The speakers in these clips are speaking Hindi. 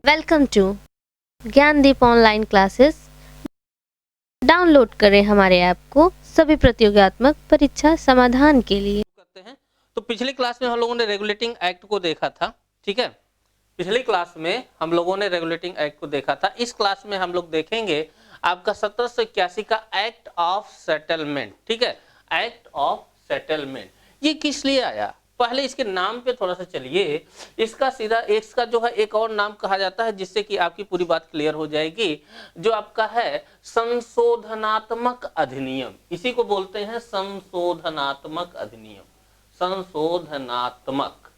Welcome to Gyandeep online classes. Download करें हमारे ऐप को सभी प्रतियोगितात्मक परीक्षा समाधान के लिए। करते हैं। तो पिछली क्लास में हम लोगों ने रेगुलेटिंग एक्ट को देखा था, ठीक है। पिछली क्लास में हम लोगों ने रेगुलेटिंग एक्ट को देखा था। इस क्लास में हम लोग देखेंगे आपका 1781 का एक्ट ऑफ सेटलमेंट, ठीक है। एक्ट ऑफ सेटलमेंट ये किस लिए आया, पहले इसके नाम पे थोड़ा सा चलिए। इसका सीधा इसका जो है एक और नाम कहा जाता है, जिससे कि आपकी पूरी बात क्लियर हो जाएगी। जो आपका है संशोधनात्मक अधिनियम, इसी को बोलते हैं संशोधनात्मक अधिनियम। संशोधनात्मक,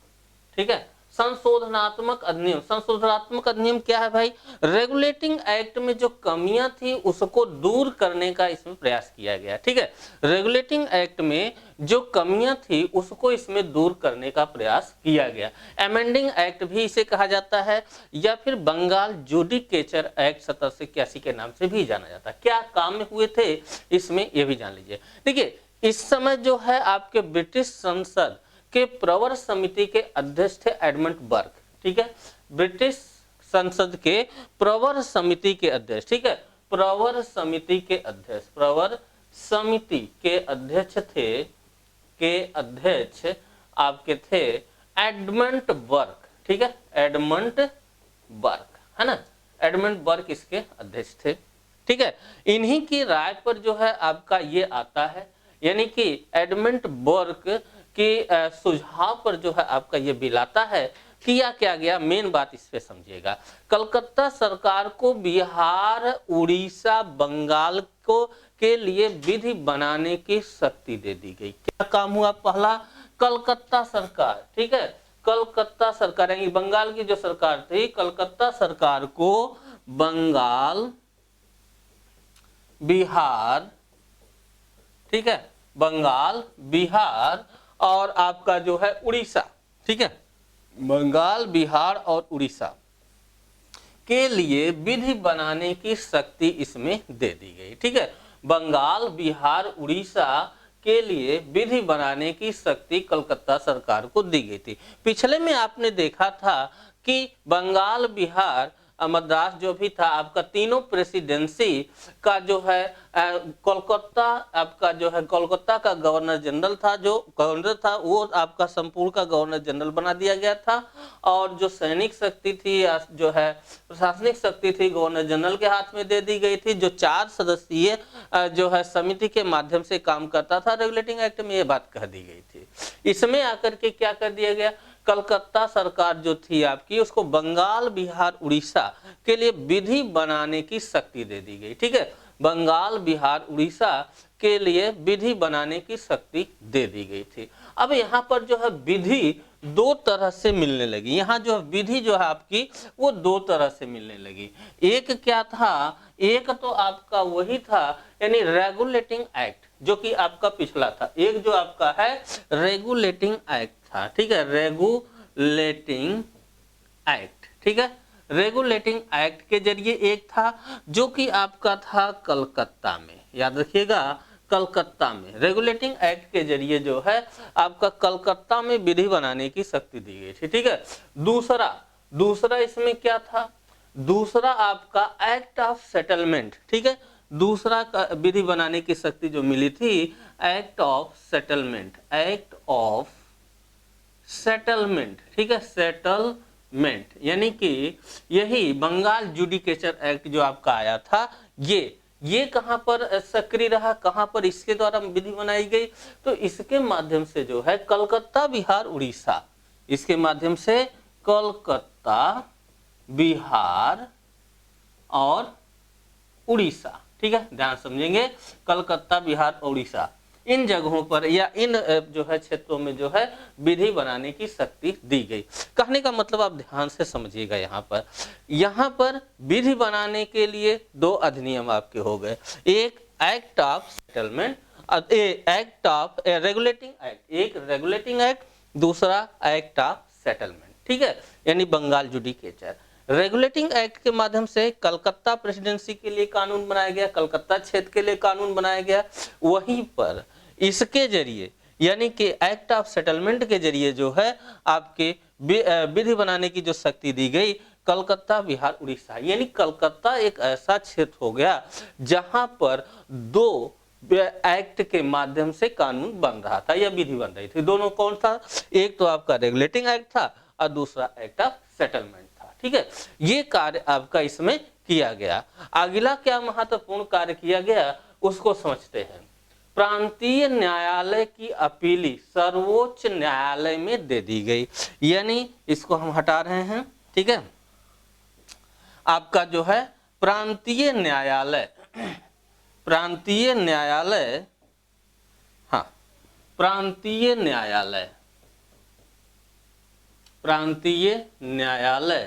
ठीक है। संशोधनात्मक अधिनियम। संशोधनात्मक अधिनियम क्या है भाई? रेगुलेटिंग एक्ट में जो कमियां थी उसको दूर करने का इसमें प्रयास किया गया, ठीक है। रेगुलेटिंग एक्ट में जो कमियां थी उसको इसमें दूर करने का प्रयास किया गया। अमेंडिंग एक्ट भी इसे कहा जाता है, या फिर बंगाल जुडिकेचर एक्ट 1781 के नाम से भी जाना जाता है। क्या काम हुए थे इसमें, यह भी जान लीजिए। देखिए, इस समय जो है आपके ब्रिटिश संसद के प्रवर समिति के अध्यक्ष थे एडमंड बर्ग, ठीक है। ब्रिटिश संसद के प्रवर समिति के अध्यक्ष, ठीक है। प्रवर समिति के अध्यक्ष, प्रवर समिति के अध्यक्ष थे, के अध्यक्ष आपके थे एडमंड बर्ग, ठीक है। एडमंड बर्ग है ना, एडमंड बर्ग इसके अध्यक्ष थे, ठीक है। इन्हीं की राय पर जो है आपका ये आता है, यानी कि एडमंड बर्ग के सुझाव पर जो है आपका ये बिल आता है। किया क्या गया, मेन बात इस पे समझिएगा। कलकत्ता सरकार को बिहार, उड़ीसा, बंगाल को के लिए विधि बनाने की शक्ति दे दी गई। क्या काम हुआ? पहला, कलकत्ता सरकार, ठीक है। कलकत्ता सरकार यानी बंगाल की जो सरकार थी, कलकत्ता सरकार को बंगाल, बिहार, ठीक है, बंगाल, बिहार और आपका जो है उड़ीसा, ठीक है, बंगाल, बिहार और उड़ीसा के लिए विधि बनाने की शक्ति इसमें दे दी गई, ठीक है। बंगाल, बिहार, उड़ीसा के लिए विधि बनाने की शक्ति कलकत्ता सरकार को दी गई थी। पिछले में आपने देखा था कि बंगाल, बिहार, मद्रास जो भी था आपका, तीनों प्रेसिडेंसी का जो है कोलकाता, आपका जो है कोलकाता का गवर्नर जनरल था, जो गवर्नर था वो आपका संपूर्ण का गवर्नर जनरल बना दिया गया था। और जो सैनिक शक्ति थी या जो है प्रशासनिक शक्ति थी गवर्नर जनरल के हाथ में दे दी गई थी, जो 4 सदस्यीय जो है समिति के माध्यम से काम करता था। रेगुलेटिंग एक्ट में ये बात कह दी गई थी। इसमें आकर के क्या कर दिया गया, कलकत्ता सरकार जो थी आपकी, उसको बंगाल, बिहार, उड़ीसा के लिए विधि बनाने की शक्ति दे दी गई, ठीक है। बंगाल, बिहार, उड़ीसा के लिए विधि बनाने की शक्ति दे दी गई थी। अब यहाँ पर जो है विधि दो तरह से मिलने लगी। यहाँ जो विधि जो है आपकी वो दो तरह से मिलने लगी। एक क्या था, एक तो आपका वही था यानी रेगुलेटिंग एक्ट, जो कि आपका पिछला था। एक जो आपका है रेगुलेटिंग एक्ट था, ठीक है, रेगुलेटिंग एक्ट, ठीक है। रेगुलेटिंग एक्ट के जरिए एक था जो कि आपका था कलकत्ता में, याद रखिएगा, कलकत्ता में रेगुलेटिंग एक्ट के जरिए जो है आपका कलकत्ता में विधि बनाने की शक्ति दी गई थी, ठीक है। दूसरा इसमें क्या था, दूसरा आपका एक्ट ऑफ सेटलमेंट, ठीक है। दूसरा विधि बनाने की शक्ति जो मिली थी, act of settlement, act of settlement, ठीक है, सेटलमेंट, यानी कि यही बंगाल जुडिकेचर एक्ट जो आपका आया था, ये कहां पर सक्रिय रहा, कहां पर इसके द्वारा विधि बनाई गई, तो इसके माध्यम से जो है कलकत्ता, बिहार, उड़ीसा, इसके माध्यम से कलकत्ता, बिहार और उड़ीसा, ठीक है, ध्यान समझेंगे, कलकत्ता, बिहार और उड़ीसा, इन जगहों पर या इन जो है क्षेत्रों में जो है विधि बनाने की शक्ति दी गई। कहने का मतलब आप ध्यान से समझिएगा, यहाँ पर विधि बनाने के लिए दो अधिनियम आपके हो गए, एक act of settlement, act of regulating act, एक रेगुलेटिंग एक्ट, दूसरा एक्ट ऑफ सेटलमेंट, ठीक है, यानी बंगाल जुडिकेचर। रेगुलेटिंग एक्ट के माध्यम से कलकत्ता प्रेसिडेंसी के लिए कानून बनाया गया, कलकत्ता क्षेत्र के लिए कानून बनाया गया। वहीं पर इसके जरिए यानी कि एक्ट ऑफ सेटलमेंट के जरिए जो है आपके विधि बनाने की जो शक्ति दी गई, कलकत्ता बिहार उड़ीसा, यानी कलकत्ता एक ऐसा क्षेत्र हो गया जहां पर दो एक्ट के माध्यम से कानून बन रहा था या विधि बन रही थी। दोनों कौन था? एक तो आपका रेगुलेटिंग एक्ट था और दूसरा एक्ट ऑफ सेटलमेंट था। ठीक है, ये कार्य आपका इसमें किया गया। अगला क्या महत्वपूर्ण कार्य किया गया उसको समझते हैं। प्रांतीय न्यायालय की अपीली सर्वोच्च न्यायालय में दे दी गई, यानी इसको हम हटा रहे हैं। ठीक है, आपका जो है प्रांतीय न्यायालय, प्रांतीय न्यायालय, हाँ प्रांतीय न्यायालय, प्रांतीय न्यायालय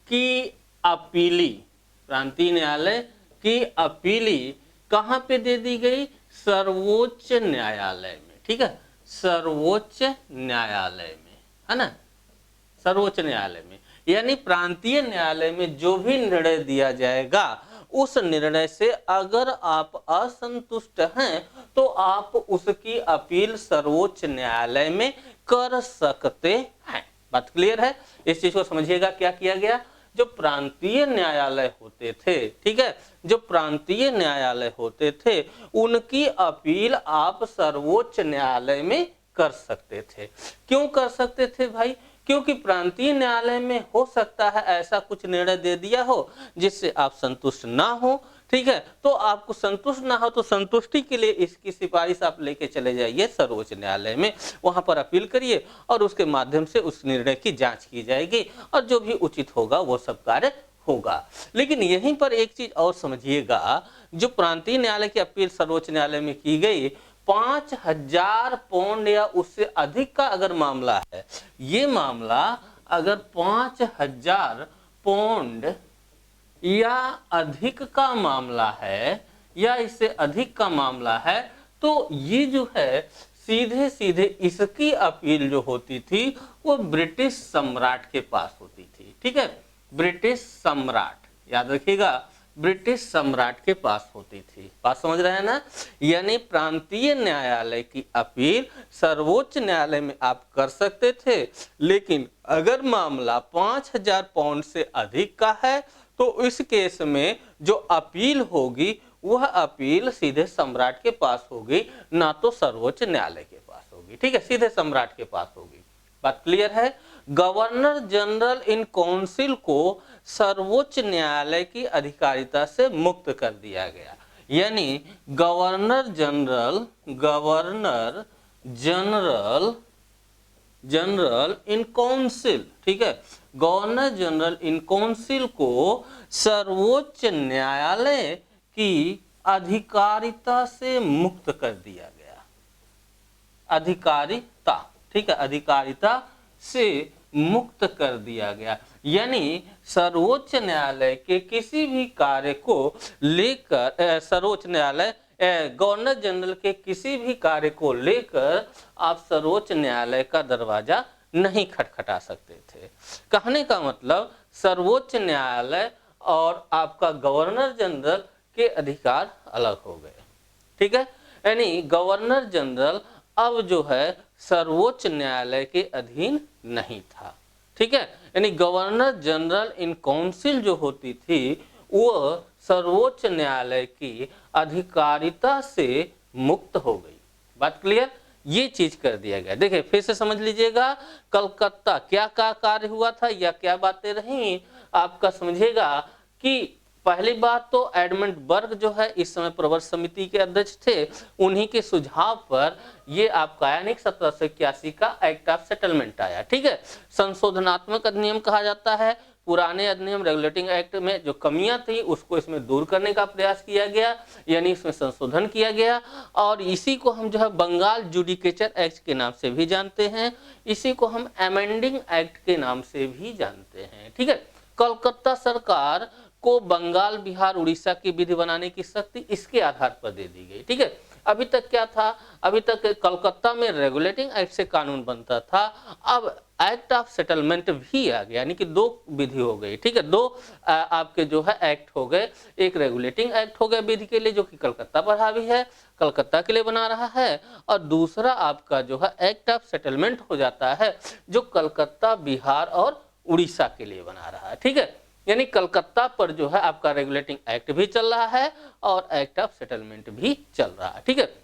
की अपीली, प्रांतीय न्यायालय की अपीली कहां पे दे दी गई? सर्वोच्च न्यायालय में। ठीक है, सर्वोच्च न्यायालय में, है ना, सर्वोच्च न्यायालय में। यानी प्रांतीय न्यायालय में जो भी निर्णय दिया जाएगा उस निर्णय से अगर आप असंतुष्ट हैं तो आप उसकी अपील सर्वोच्च न्यायालय में कर सकते हैं। बात क्लियर है? इस चीज को समझिएगा। क्या किया गया? जो प्रांतीय न्यायालय होते थे, ठीक है, जो प्रांतीय न्यायालय होते थे उनकी अपील आप सर्वोच्च न्यायालय में कर सकते थे। क्यों कर सकते थे भाई? क्योंकि प्रांतीय न्यायालय में हो सकता है ऐसा कुछ निर्णय दे दिया हो जिससे आप संतुष्ट ना हो। ठीक है, तो आपको संतुष्ट ना हो तो संतुष्टि के लिए इसकी सिफारिश आप लेके चले जाइए सर्वोच्च न्यायालय में, वहां पर अपील करिए और उसके माध्यम से उस निर्णय की जांच की जाएगी और जो भी उचित होगा वो सब कार्य होगा। लेकिन यहीं पर एक चीज और समझिएगा, जो प्रांतीय न्यायालय की अपील सर्वोच्च न्यायालय में की गई 5,000 पौंड या उससे अधिक का अगर मामला है, ये मामला अगर 5,000 पौंड या अधिक का मामला है या इससे अधिक का मामला है तो ये जो है सीधे सीधे इसकी अपील जो होती थी वो ब्रिटिश सम्राट के पास होती थी। ठीक है, ब्रिटिश सम्राट, याद रखिएगा, ब्रिटिश सम्राट के पास होती थी। बात समझ रहे हैं ना? यानी प्रांतीय न्यायालय की अपील सर्वोच्च न्यायालय में आप कर सकते थे, लेकिन अगर मामला 5,000 पाउंड से अधिक का है तो इस केस में जो अपील होगी वह अपील सीधे सम्राट के पास होगी, ना तो सर्वोच्च न्यायालय के पास होगी। ठीक है, सीधे सम्राट के पास होगी। बात क्लियर है? गवर्नर जनरल इन काउंसिल को सर्वोच्च न्यायालय की अधिकारिता से मुक्त कर दिया गया। यानी governor general, governor general, general in council, ठीक है, गवर्नर जनरल इन काउंसिल को सर्वोच्च न्यायालय की अधिकारिता से मुक्त कर दिया गया। अधिकारिता, ठीक है, अधिकारिता से मुक्त कर दिया गया। यानी सर्वोच्च न्यायालय के किसी भी कार्य को लेकर सर्वोच्च न्यायालय गवर्नर जनरल के किसी भी कार्य को लेकर आप सर्वोच्च न्यायालय का दरवाजा नहीं खटखटा सकते थे। कहने का मतलब सर्वोच्च न्यायालय और आपका गवर्नर जनरल के अधिकार अलग हो गए। ठीक है, यानी गवर्नर जनरल अब जो है सर्वोच्च न्यायालय के अधीन नहीं था। ठीक है, यानी गवर्नर जनरल इन काउंसिल जो होती थी वो सर्वोच्च न्यायालय की अधिकारिता से मुक्त हो गई। बात क्लियर? ये चीज कर दिया गया। देखिए फिर से समझ लीजिएगा, कलकत्ता क्या का कार्य हुआ था या क्या बातें रही आपका समझिएगा कि पहली बात तो एडमंड बर्ग जो है इस समय प्रवर समिति के अध्यक्ष थे, उन्हीं के सुझाव पर ये आपका यानी 1781 का एक्ट ऑफ सेटलमेंट आया। ठीक है, संशोधनात्मक अधिनियम कहा जाता है। पुराने अधिनियम रेगुलेटिंग एक्ट में जो कमियां थी उसको इसमें दूर करने का प्रयास किया गया, यानी इसमें संशोधन किया गया और इसी को हम जो है बंगाल जुडिकेचर एक्ट के नाम से भी जानते हैं, इसी को हम अमेंडिंग एक्ट के नाम से भी जानते हैं। ठीक है, कलकत्ता सरकार को बंगाल, बिहार, उड़ीसा की विधि बनाने की शक्ति इसके आधार पर दे दी गई। ठीक है, अभी तक क्या था? अभी तक कलकत्ता में रेगुलेटिंग एक्ट से कानून बनता था, अब एक्ट ऑफ सेटलमेंट भी आ गया, यानी कि दो विधि हो गई। ठीक है, दो आपके जो है एक्ट हो गए, एक रेगुलेटिंग एक्ट हो गया विधि के लिए जो कि कलकत्ता पर हावी है, कलकत्ता के लिए बना रहा है, और दूसरा आपका जो है एक्ट ऑफ सेटलमेंट हो जाता है जो कलकत्ता, बिहार और उड़ीसा के लिए बना रहा है। ठीक है, यानी कलकत्ता पर जो है आपका रेगुलेटिंग एक्ट भी चल रहा है और एक्ट ऑफ सेटलमेंट भी चल रहा है। ठीक है,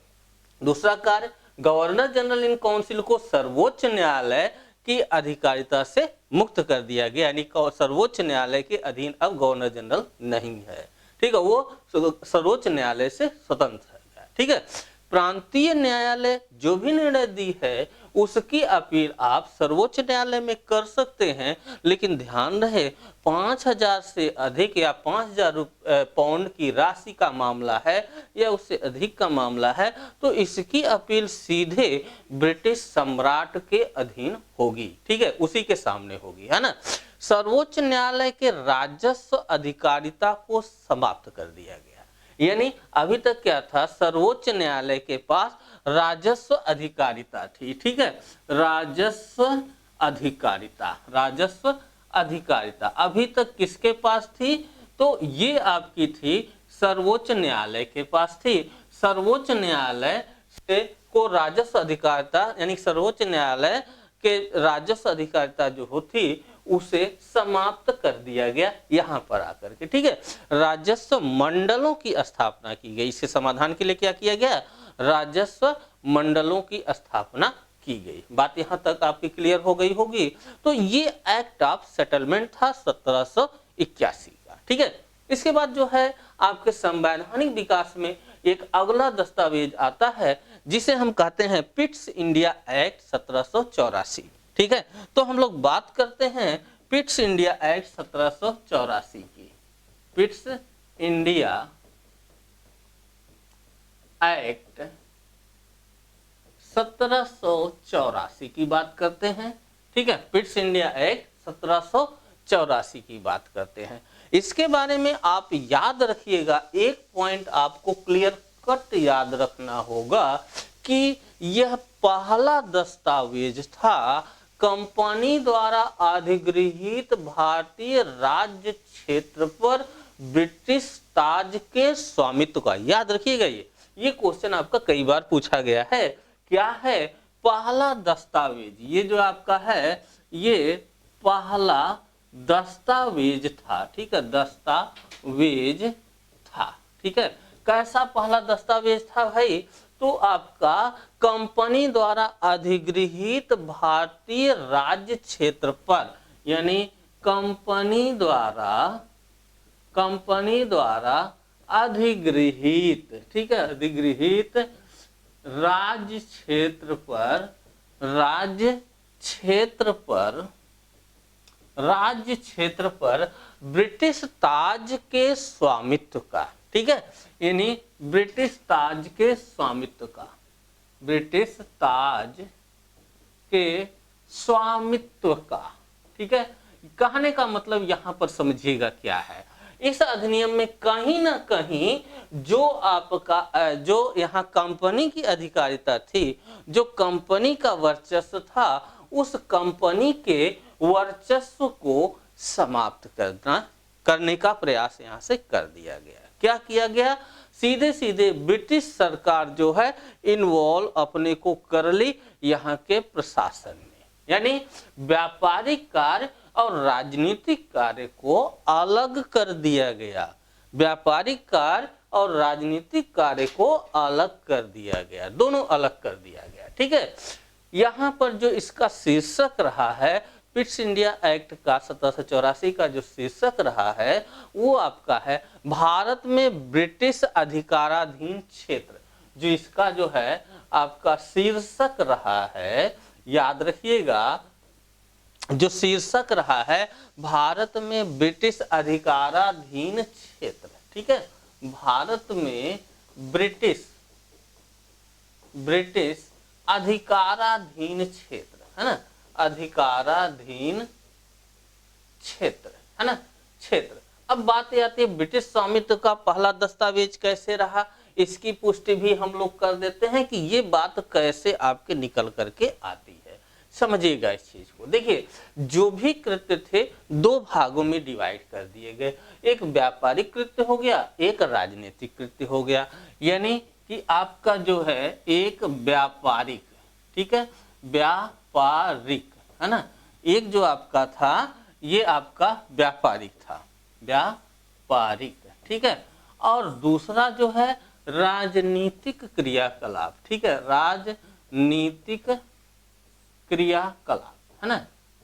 दूसरा कार्य, गवर्नर जनरल इन काउंसिल को सर्वोच्च न्यायालय की अधिकारिता से मुक्त कर दिया गया, यानी सर्वोच्च न्यायालय के अधीन अब गवर्नर जनरल नहीं है। ठीक है, वो सर्वोच्च न्यायालय से स्वतंत्र है। ठीक है, प्रांतीय न्यायालय जो भी निर्णय दी है उसकी अपील आप सर्वोच्च न्यायालय में कर सकते हैं, लेकिन ध्यान रहे 5,000 से अधिक या 5,000 पाउंड की राशि का मामला है या उससे अधिक का मामला है तो इसकी अपील सीधे ब्रिटिश सम्राट के अधीन होगी। ठीक है, उसी के सामने होगी, है ना। सर्वोच्च न्यायालय के राजस्व अधिकारिता को समाप्त कर दिया गया, यानी अभी तक क्या था, सर्वोच्च न्यायालय के पास राजस्व अधिकारिता थी। ठीक है, राजस्व अधिकारिता अभी तक किसके पास थी, तो ये आपकी थी सर्वोच्च न्यायालय के पास थी। सर्वोच्च न्यायालय से को राजस्व अधिकारिता, यानी सर्वोच्च न्यायालय के राजस्व अधिकारिता जो होती उसे समाप्त कर दिया गया यहां पर आकर के। ठीक है, राजस्व मंडलों की स्थापना की गई। इसके समाधान के लिए क्या किया गया, राजस्व मंडलों की स्थापना की गई। बात यहां तक आपकी क्लियर हो गई होगी। तो ये एक्ट ऑफ सेटलमेंट था 1781 का। ठीक है, इसके बाद जो है आपके संवैधानिक विकास में एक अगला दस्तावेज आता है जिसे हम कहते हैं पिट्स इंडिया एक्ट 1784। ठीक है, तो हम लोग बात करते हैं पिट्स इंडिया एक्ट 1784 की। पिट्स इंडिया एक्ट 1784 की बात करते हैं। ठीक है, पिट्स इंडिया एक्ट 1784 की बात करते हैं। इसके बारे में आप याद रखिएगा, एक पॉइंट आपको क्लियर कट याद रखना होगा कि यह पहला दस्तावेज था कंपनी द्वारा अधिगृहीत भारतीय राज्य क्षेत्र पर ब्रिटिश ताज के स्वामित्व का। याद रखिएगा, ये क्वेश्चन आपका कई बार पूछा गया है। क्या है, पहला दस्तावेज, ये जो आपका है ये पहला दस्तावेज था। ठीक है, दस्तावेज था। ठीक है, कैसा पहला दस्तावेज था भाई, तो आपका कंपनी द्वारा अधिगृहीत भारतीय राज्य क्षेत्र पर, यानी कंपनी द्वारा अधिगृहीत, ठीक है, अधिगृहीत राज्य क्षेत्र पर ब्रिटिश ताज के स्वामित्व का। ठीक है, यानी ब्रिटिश ताज के स्वामित्व का, ब्रिटिश ताज के स्वामित्व का। ठीक है, कहने का मतलब यहां पर समझिएगा क्या है, इस अधिनियम में कहीं ना कहीं जो आपका जो यहाँ कंपनी की अधिकारिता थी, जो कंपनी का वर्चस्व था, उस कंपनी के वर्चस्व को समाप्त करने का प्रयास यहाँ से कर दिया गया। क्या किया गया, सीधे सीधे ब्रिटिश सरकार जो है इन्वॉल्व अपने को कर ली यहाँ के प्रशासन में, यानी व्यापारिक कार्य और राजनीतिक कार्य को अलग कर दिया गया। व्यापारिक कार्य और राजनीतिक कार्य को अलग कर दिया गया, दोनों अलग कर दिया गया। ठीक है, यहाँ पर जो इसका शीर्षक रहा है पिट्स इंडिया एक्ट का 1784 का जो शीर्षक रहा है वो आपका है भारत में ब्रिटिश अधिकाराधीन क्षेत्र। जो इसका जो है आपका शीर्षक रहा है, याद रखिएगा, जो शीर्षक रहा है भारत में ब्रिटिश अधिकाराधीन क्षेत्र। ठीक है, भारत में ब्रिटिश अधिकाराधीन क्षेत्र, है ना, अधिकाराधीन क्षेत्र, है ना, क्षेत्र। अब बात आती है ब्रिटिश स्वामित्व का पहला दस्तावेज कैसे रहा, इसकी पुष्टि भी हम लोग कर देते हैं कि ये बात कैसे आपके निकल करके आती है। समझिएगा इस चीज को। देखिए, जो भी कृत्य थे दो भागों में डिवाइड कर दिए गए, एक व्यापारिक कृत्य हो गया, एक राजनीतिक कृत्य हो गया। यानी कि आपका जो है एक व्यापारिक, ठीक है, व्यापारिक, है ना, एक जो आपका था ये आपका व्यापारिक था, व्यापारिक, ठीक है। और दूसरा जो है राजनीतिक क्रियाकलाप, ठीक है, राजनीतिक क्रियाकलाप, है ना,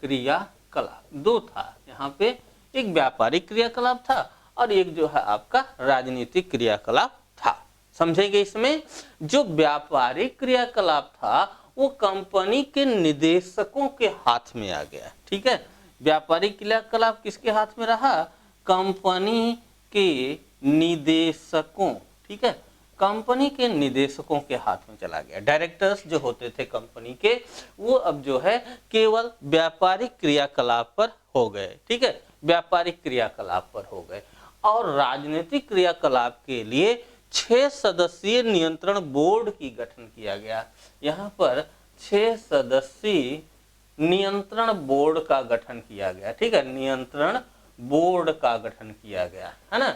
क्रियाकलाप दो था यहाँ पे, एक व्यापारिक क्रियाकलाप था और एक जो है आपका राजनीतिक क्रियाकलाप था। समझेंगे? इसमें जो व्यापारिक क्रियाकलाप था वो कंपनी के निदेशकों के हाथ में आ गया, ठीक है। व्यापारिक क्रियाकलाप किसके हाथ में रहा? कंपनी के निदेशकों, ठीक है, कंपनी के निदेशकों के हाथ में चला गया। डायरेक्टर्स जो होते थे कंपनी के, वो अब जो है केवल व्यापारिक क्रियाकलाप पर हो गए, ठीक है, व्यापारिक क्रियाकलाप पर हो गए। और राजनीतिक क्रियाकलाप के लिए 6 सदस्यीय नियंत्रण बोर्ड की गठन किया गया। यहाँ पर 6 सदस्यीय नियंत्रण बोर्ड का गठन किया गया, ठीक है, नियंत्रण बोर्ड का गठन किया गया, है ना।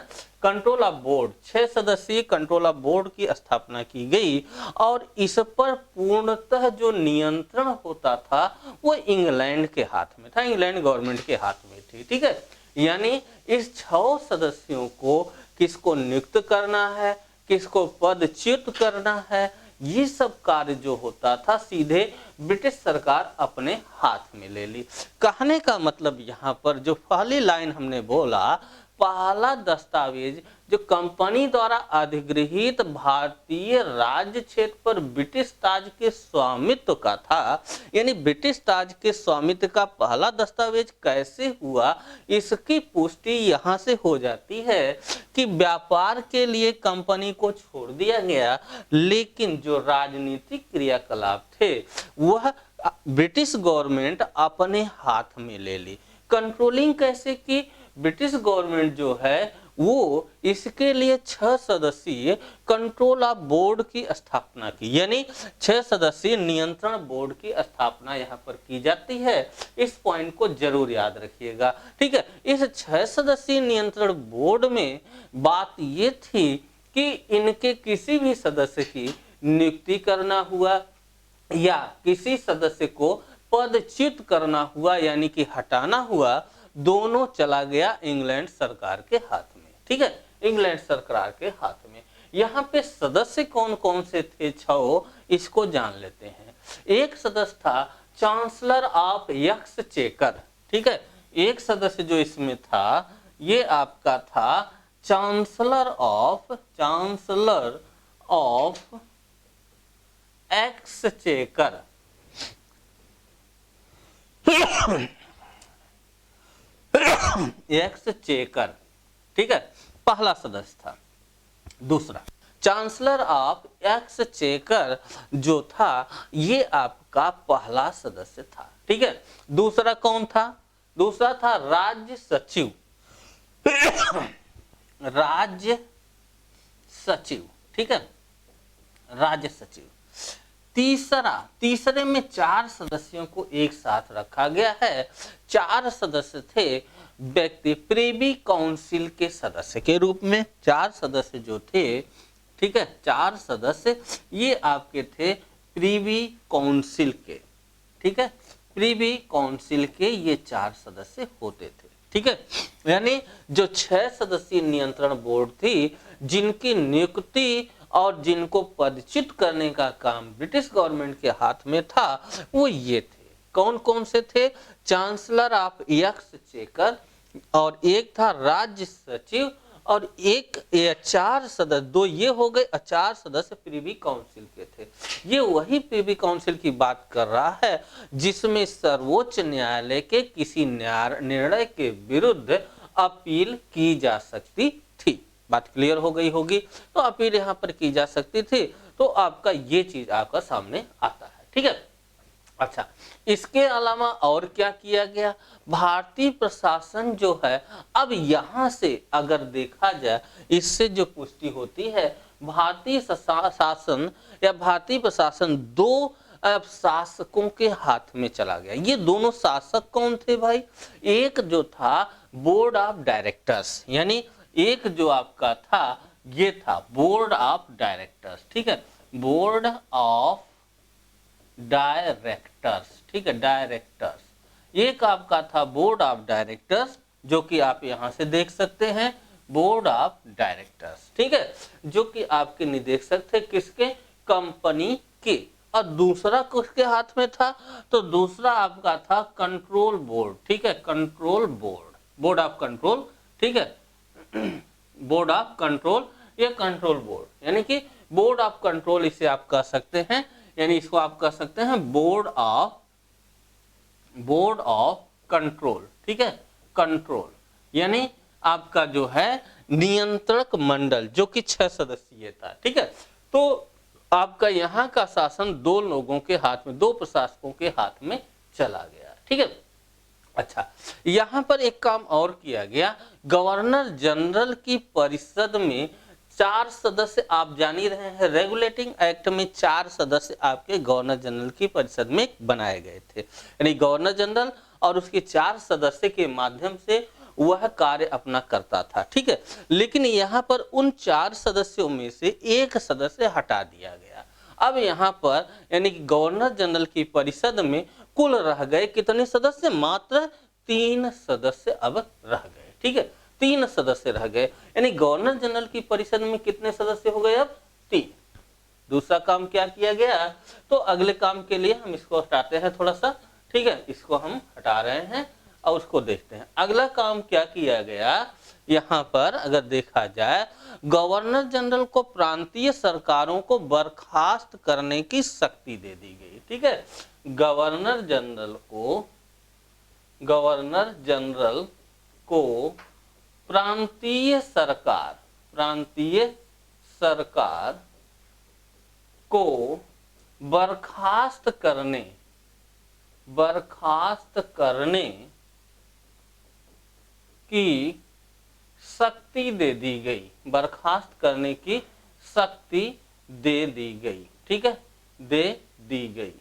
कंट्रोल ऑफ बोर्ड, 6 सदस्यीय कंट्रोल ऑफ बोर्ड की स्थापना की गई और इस पर पूर्णतः जो नियंत्रण होता था वो इंग्लैंड के हाथ में था, इंग्लैंड गवर्नमेंट के हाथ में थी, ठीक है। यानी इस 6 सदस्यों को किसको नियुक्त करना है, किसको पदच्युत करना है, ये सब कार्य जो होता था सीधे ब्रिटिश सरकार अपने हाथ में ले ली। कहने का मतलब यहाँ पर जो पहली लाइन हमने बोला, पहला दस्तावेज जो कंपनी द्वारा अधिगृहित भारतीय राज्य क्षेत्र पर ब्रिटिश ताज के स्वामित्व का था, यानी ब्रिटिश ताज के स्वामित्व का पहला दस्तावेज कैसे हुआ, इसकी पुष्टि यहाँ से हो जाती है कि व्यापार के लिए कंपनी को छोड़ दिया गया, लेकिन जो राजनीतिक क्रियाकलाप थे वह ब्रिटिश गवर्नमेंट अपने हाथ में ले ली। कंट्रोलिंग कैसे की? ब्रिटिश गवर्नमेंट जो है वो इसके लिए 6 सदस्यीय कंट्रोल ऑफ बोर्ड की स्थापना की, यानी 6 सदस्यीय नियंत्रण बोर्ड की स्थापना यहाँ पर की जाती है। इस पॉइंट को जरूर याद रखिएगा, ठीक है। इस 6 सदस्यीय नियंत्रण बोर्ड में बात ये थी कि इनके किसी भी सदस्य की नियुक्ति करना हुआ या किसी सदस्य को पदच्युत करना हुआ यानी कि हटाना हुआ, दोनों चला गया इंग्लैंड सरकार के हाथ में, ठीक है, इंग्लैंड सरकार के हाथ में। यहाँ पे सदस्य कौन कौन से थे? 6, इसको जान लेते हैं। एक सदस्य था चांसलर ऑफ एक्सचेकर, ठीक है, एक सदस्य जो इसमें था ये आपका था चांसलर ऑफ एक्सचेकर, एक्सचेकर, ठीक है, पहला सदस्य था। दूसरा चांसलर ऑफ एक्सचेकर जो था ये आपका पहला सदस्य था, ठीक है। दूसरा कौन था? दूसरा था राज्य सचिव, राज्य सचिव, ठीक है, राज्य सचिव। तीसरे में 4 सदस्यों को एक साथ रखा गया है। 4 सदस्य थे व्यक्ति प्रिवी काउंसिल के सदस्य के रूप में, 4 सदस्य जो थे, ठीक है, 4 सदस्य ये आपके थे प्रिवी काउंसिल के, ठीक है, प्रिवी काउंसिल के ये 4 सदस्य होते थे, ठीक है। यानी जो 6 सदस्यीय नियंत्रण बोर्ड थी जिनकी नियुक्ति और जिनको पदच्युत करने का काम ब्रिटिश गवर्नमेंट के हाथ में था वो ये थे। कौन कौन से थे? चांसलर ऑफ एक्सचेकर और एक था राज्य सचिव और एक 4 सदस्य, 2 ये हो गए, 4 सदस्य प्रिवी काउंसिल के थे। ये वही प्रिवी काउंसिल की बात कर रहा है जिसमें सर्वोच्च न्यायालय के किसी निर्णय के विरुद्ध अपील की जा सकती थी। बात क्लियर हो गई होगी? तो अपील यहाँ पर की जा सकती थी, तो आपका ये चीज आपका सामने आता है, ठीक है। अच्छा, इसके अलावा और क्या किया गया? भारतीय प्रशासन जो है, अब यहाँ से अगर देखा जाए इससे जो पुष्टि होती है, भारतीय शासन या भारतीय प्रशासन 2 शासकों के हाथ में चला गया। ये दोनों शासक कौन थे भाई? एक जो था बोर्ड ऑफ डायरेक्टर्स, यानी एक जो आपका था ये था बोर्ड ऑफ डायरेक्टर्स, ठीक है, बोर्ड ऑफ डायरेक्टर्स, ठीक है, डायरेक्टर्स। एक आपका था बोर्ड ऑफ डायरेक्टर्स, जो कि आप यहां से देख सकते हैं, बोर्ड ऑफ डायरेक्टर्स, ठीक है, जो कि आपके निदेशक थे किसके, कंपनी के। और दूसरा किसके हाथ में था, तो दूसरा आपका था कंट्रोल बोर्ड, ठीक है, control board, board of control, ठीक है, बोर्ड ऑफ कंट्रोल, ये कंट्रोल बोर्ड, यानी कि बोर्ड ऑफ कंट्रोल इसे आप कह सकते हैं, यानी इसको आप कह सकते हैं बोर्ड ऑफ कंट्रोल, ठीक है, कंट्रोल, यानी आपका जो है नियंत्रक मंडल, जो कि 6 सदस्यीय था, ठीक है। तो आपका यहाँ का शासन 2 लोगों के हाथ में, 2 प्रशासकों के हाथ में चला गया, ठीक है। अच्छा, यहाँ पर एक काम और किया गया, गवर्नर जनरल की परिषद में 4 सदस्य, आप जान ही रहे हैं, रेगुलेटिंग एक्ट में 4 सदस्य आपके गवर्नर जनरल की परिषद में बनाए गए थे, यानी गवर्नर जनरल और उसके 4 सदस्य के माध्यम से वह कार्य अपना करता था, ठीक है। लेकिन यहाँ पर उन 4 सदस्यों में से एक सदस्य हटा दिया गया। अब यहाँ पर यानी कि गवर्नर जनरल की परिषद में कुल रह गए कितने सदस्य, मात्र 3 सदस्य अब रह गए, ठीक है, 3 सदस्य रह गए, यानी गवर्नर जनरल की परिषद में कितने सदस्य हो गए, अब 3। दूसरा काम क्या किया गया, तो अगले काम के लिए हम इसको हटाते हैं थोड़ा सा, ठीक है, इसको हम हटा रहे हैं और उसको देखते हैं। अगला काम क्या किया गया, यहाँ पर अगर देखा जाए, गवर्नर जनरल को प्रांतीय सरकारों को बर्खास्त करने की शक्ति दे दी गई, ठीक है। गवर्नर जनरल को प्रांतीय सरकार को बर्खास्त करने की शक्ति दे दी गई, बर्खास्त करने की शक्ति दे दी गई, ठीक है, दे दी गई,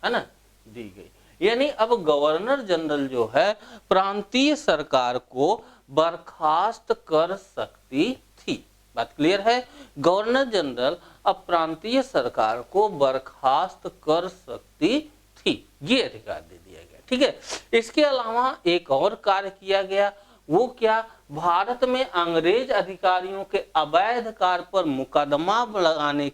है ना, दी गई। यानी अब गवर्नर जनरल जो है प्रांतीय सरकार को बर्खास्त कर सकती थी। बात क्लियर है, गवर्नर जनरल अब प्रांतीय सरकार को बर्खास्त कर सकती थी, ये अधिकार दे दिया गया, ठीक है। इसके अलावा एक और कार्य किया गया, वो क्या, भारत में अंग्रेज अधिकारियों के अवैध कार्य पर मुकदमा चलाने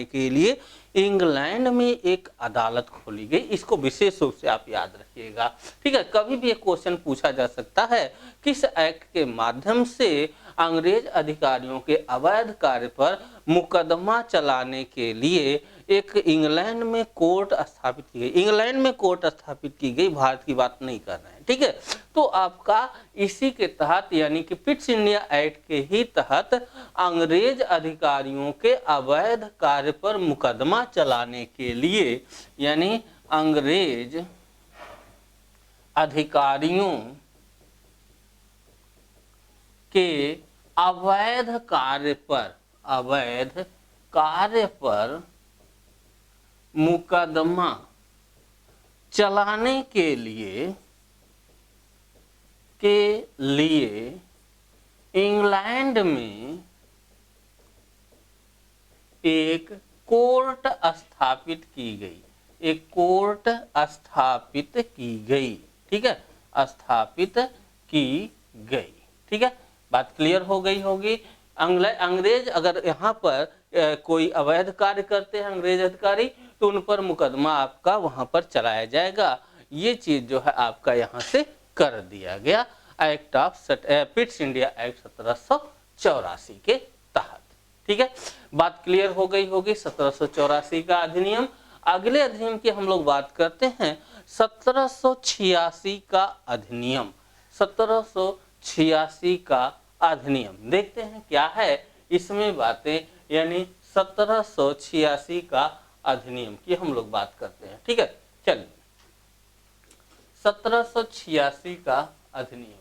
के लिए इंग्लैंड में एक अदालत खोली गई। इसको विशेष रूप से आप याद रखिएगा, ठीक है। कभी भी एक क्वेश्चन पूछा जा सकता है, किस एक्ट के माध्यम से अंग्रेज अधिकारियों के अवैध कार्य पर मुकदमा चलाने के लिए एक इंग्लैंड में कोर्ट स्थापित की गई। इंग्लैंड में कोर्ट स्थापित की गई, भारत की बात नहीं कर रहे हैं, ठीक है। तो आपका इसी के तहत यानी कि पिट्स इंडिया एक्ट के ही तहत अंग्रेज अधिकारियों के अवैध कार्य पर मुकदमा चलाने के लिए, यानी अंग्रेज अधिकारियों के अवैध कार्य पर मुकदमा चलाने के लिए इंग्लैंड में एक कोर्ट स्थापित की गई, ठीक है, स्थापित की गई, ठीक है। बात क्लियर हो गई होगी। अंग्रेज अगर यहाँ पर कोई अवैध कार्य करते हैं अंग्रेज अधिकारी, तो उन पर मुकदमा आपका वहां पर चलाया जाएगा। ये चीज जो है आपका यहाँ से कर दिया गया act of Pitt's India act 1784 के तहत, ठीक है। बात क्लियर हो गई होगी 1784 का अधिनियम। अगले अधिनियम की हम लोग बात करते हैं 1786 का अधिनियम। 1786 का अधिनियम देखते हैं क्या है इसमें बातें, यानी 1786 का अधिनियम की हम लोग बात करते हैं, ठीक है। चलिए 1786 का अधिनियम,